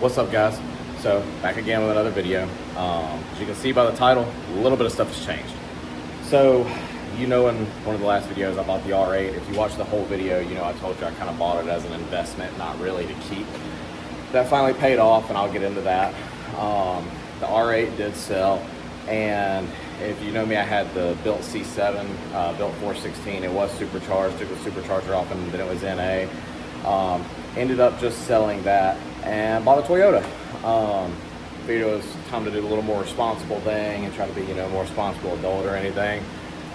What's up, guys? So back again with another video. As you can see by the title, a little bit of stuff has changed. So in one of the last videos I bought the R8. If you watch the whole video, I told you I kind of bought it as an investment, not really to keep. That finally paid off, and I'll get into that. The R8 did sell, and if you know me, I had the built C7, built 416. It was supercharged, took the supercharger off, and then it was NA. Ended up just selling that and bought a Toyota. Figured it was time to do a little more responsible thing and try to be, more responsible adult or anything.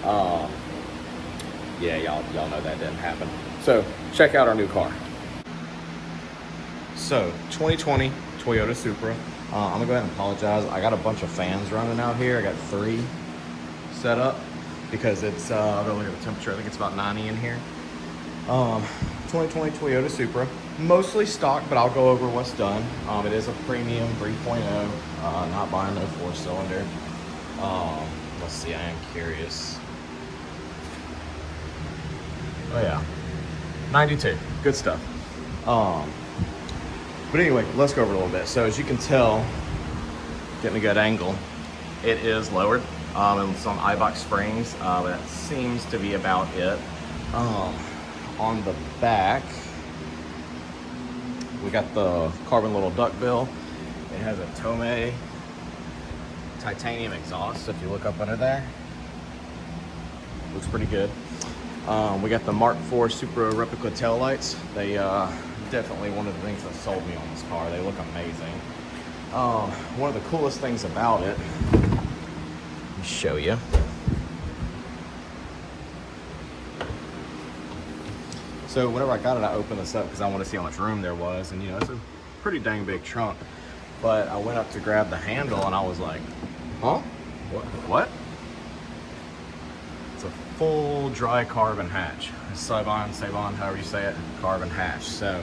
Yeah, y'all know that didn't happen. So check out our new car. So 2020 Toyota Supra. I'm gonna go ahead and apologize. I got a bunch of fans running out here. I got 3 set up because it's I'll go look at the temperature. I think it's about 90 in here. 2020 Toyota Supra, mostly stock, but I'll go over what's done. It is a premium 3.0, not buying no 4-cylinder. Let's see, I am curious. Oh yeah, 92, good stuff. But anyway, let's go over it a little bit. So as you can tell, getting a good angle, it is lowered. And it's on Ibach springs, but that seems to be about it. On the back, we got the carbon little duckbill. It has a Tomei titanium exhaust. If you look up under there, looks pretty good. We got the Mark IV Supra replica taillights. They definitely one of the things that sold me on this car. They look amazing. One of the coolest things about it, let me show you. So whenever I got it, I opened this up because I want to see how much room there was, and it's a pretty dang big trunk. But I went up to grab the handle and I was like, huh? What? It's a full dry carbon hatch. Savon, however you say it, carbon hatch. So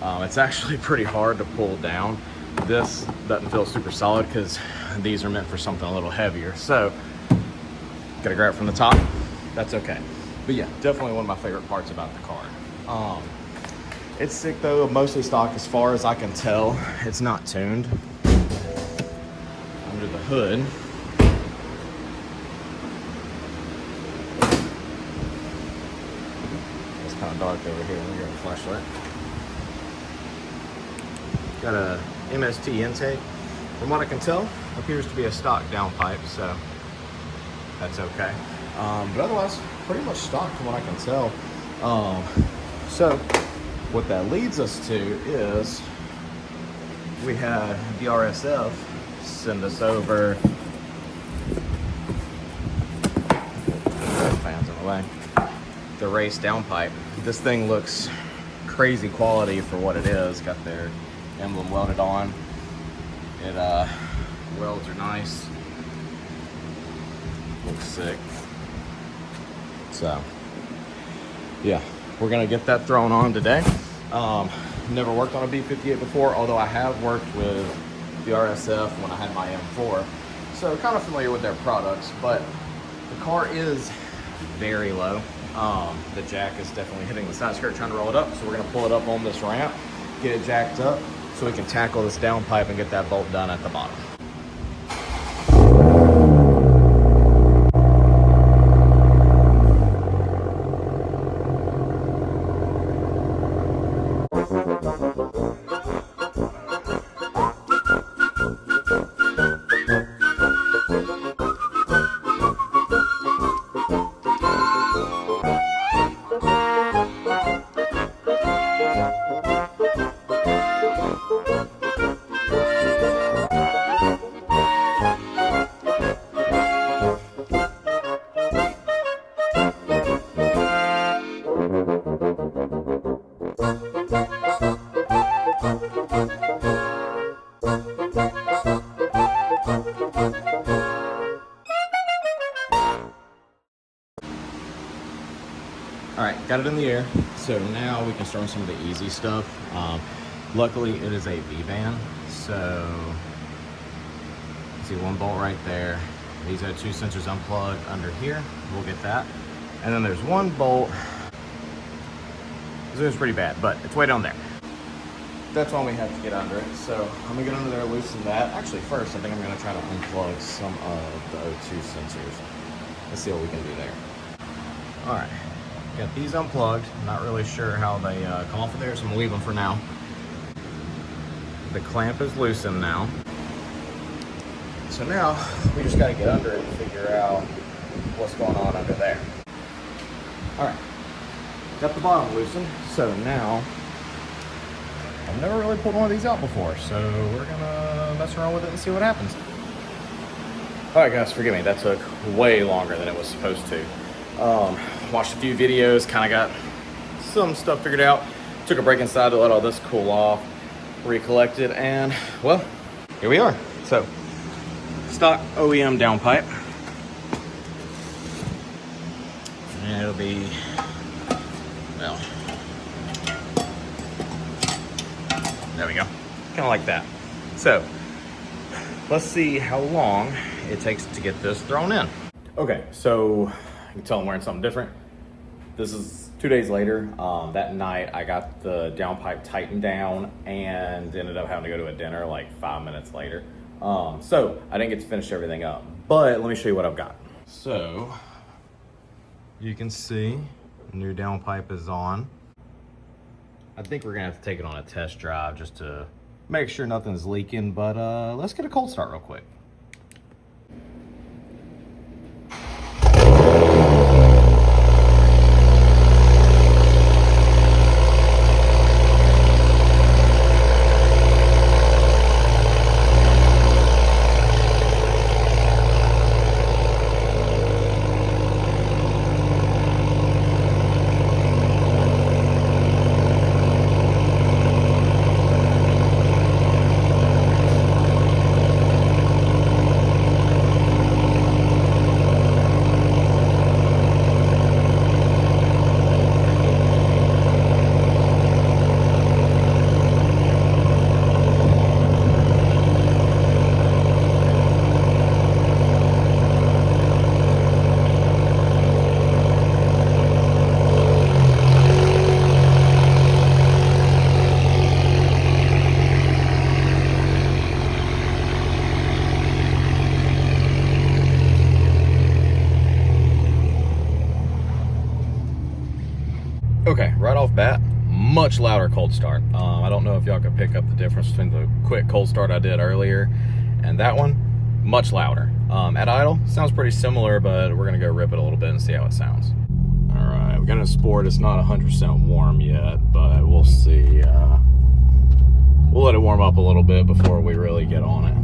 it's actually pretty hard to pull down. This doesn't feel super solid because these are meant for something a little heavier. So gotta grab it from the top. That's okay. But yeah, definitely one of my favorite parts about the car. It's sick though, mostly stock as far as I can tell. It's not tuned. Under the hood, it's kind of dark over here. Let me get a flashlight. Got a MST intake. From what I can tell, appears to be a stock downpipe, so that's okay. But otherwise, pretty much stock from what I can tell. So what that leads us to is we had the RSF send us over, fans in the way, the race downpipe. This thing looks crazy quality for what it is. Got their emblem welded on. It welds are nice. Looks sick. So yeah, we're gonna get that thrown on today. Never worked on a B58 before, although I have worked with the RSF when I had my M4, so kind of familiar with their products. But the car is very low. The jack is definitely hitting the side skirt trying to roll it up, so we're gonna pull it up on this ramp, get it jacked up so we can tackle this downpipe and get that bolt done at the bottom. All right, got it in the air. So now we can start with some of the easy stuff. Luckily, it is a V-van. So, see one bolt right there. These are 2 sensors unplugged under here. We'll get that. And then there's one bolt. This is pretty bad, but it's way down there. that's why we have to get under it. So I'm gonna get under there, loosen that. Actually, first, I think I'm gonna try to unplug some of the O2 sensors. Let's see what we can do there. All right, got these unplugged. Not really sure how they come off of there, so I'm gonna leave them for now. The clamp is loosened now. So now we just gotta get under it and figure out what's going on under there. All right, got the bottom loosened. So now, I've never really pulled one of these out before, so we're gonna mess around with it and see what happens. All right, guys, forgive me. That took way longer than it was supposed to. Watched a few videos, kind of got some stuff figured out. Took a break inside to let all this cool off, recollected, and well, here we are. So, stock OEM downpipe. And it'll be, well, there we go. Kind of like that. So, let's see how long it takes to get this thrown in. Okay, so you can tell I'm wearing something different. This is 2 days later. That night I got the downpipe tightened down and ended up having to go to a dinner like 5 minutes later. So I didn't get to finish everything up, but let me show you what I've got. So you can see new downpipe is on. I think we're gonna have to take it on a test drive just to make sure nothing's leaking, but let's get a cold start real quick. Okay, right off bat, much louder cold start. I don't know if y'all could pick up the difference between the quick cold start I did earlier and that one, much louder. At idle, sounds pretty similar, but we're gonna go rip it a little bit and see how it sounds. All right, we got a Sport. It's not 100% warm yet, but we'll see. We'll let it warm up a little bit before we really get on it.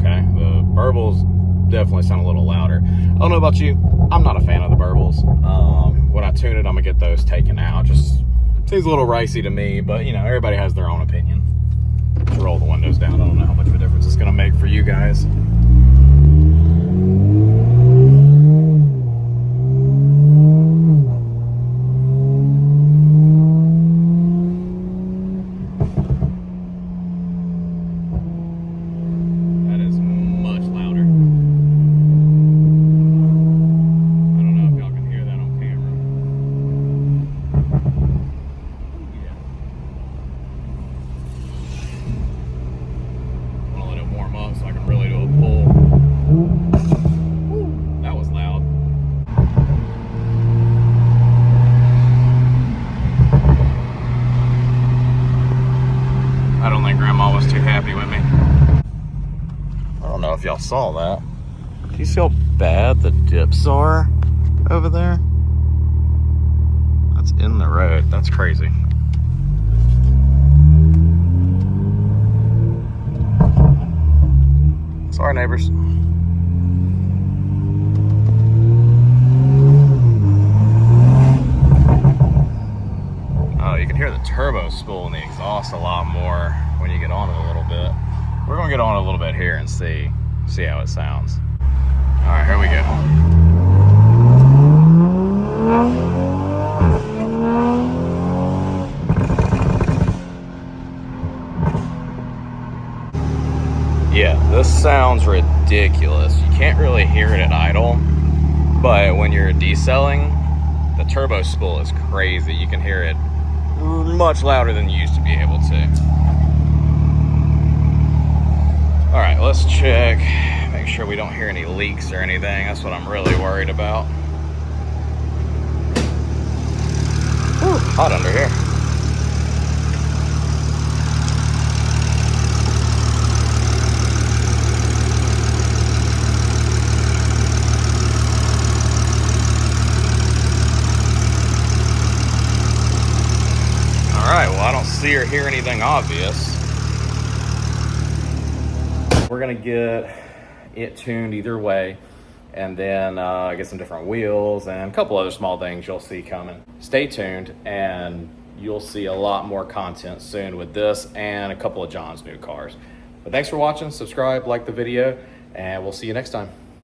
Okay, the burbles definitely sound a little louder. I don't know about you, I'm not a fan of the burbles. When I tune it, I'm gonna get those taken out. Just seems a little ricey to me, but you know, everybody has their own opinion. Just roll the windows down. I don't know how much of a difference it's gonna make for you guys. So I can really do a pull. Ooh, that was loud. I don't think Grandma was too happy with me. I don't know if y'all saw that. Do you see how bad the dips are over there? That's in the road. That's crazy. Sorry, neighbors. Oh, you can hear the turbo spool in the exhaust a lot more when you get on it a little bit. We're gonna get on it a little bit here and see how it sounds. All right, here we go. Yeah, this sounds ridiculous. You can't really hear it at idle, but when you're decelling, the turbo spool is crazy. You can hear it much louder than you used to be able to. All right, let's check, make sure we don't hear any leaks or anything. That's what I'm really worried about. Whew, hot under here. All right, well, I don't see or hear anything obvious. We're gonna get it tuned either way, and then get some different wheels and a couple other small things you'll see coming. Stay tuned, and you'll see a lot more content soon with this and a couple of John's new cars. But thanks for watching, subscribe, like the video, and we'll see you next time.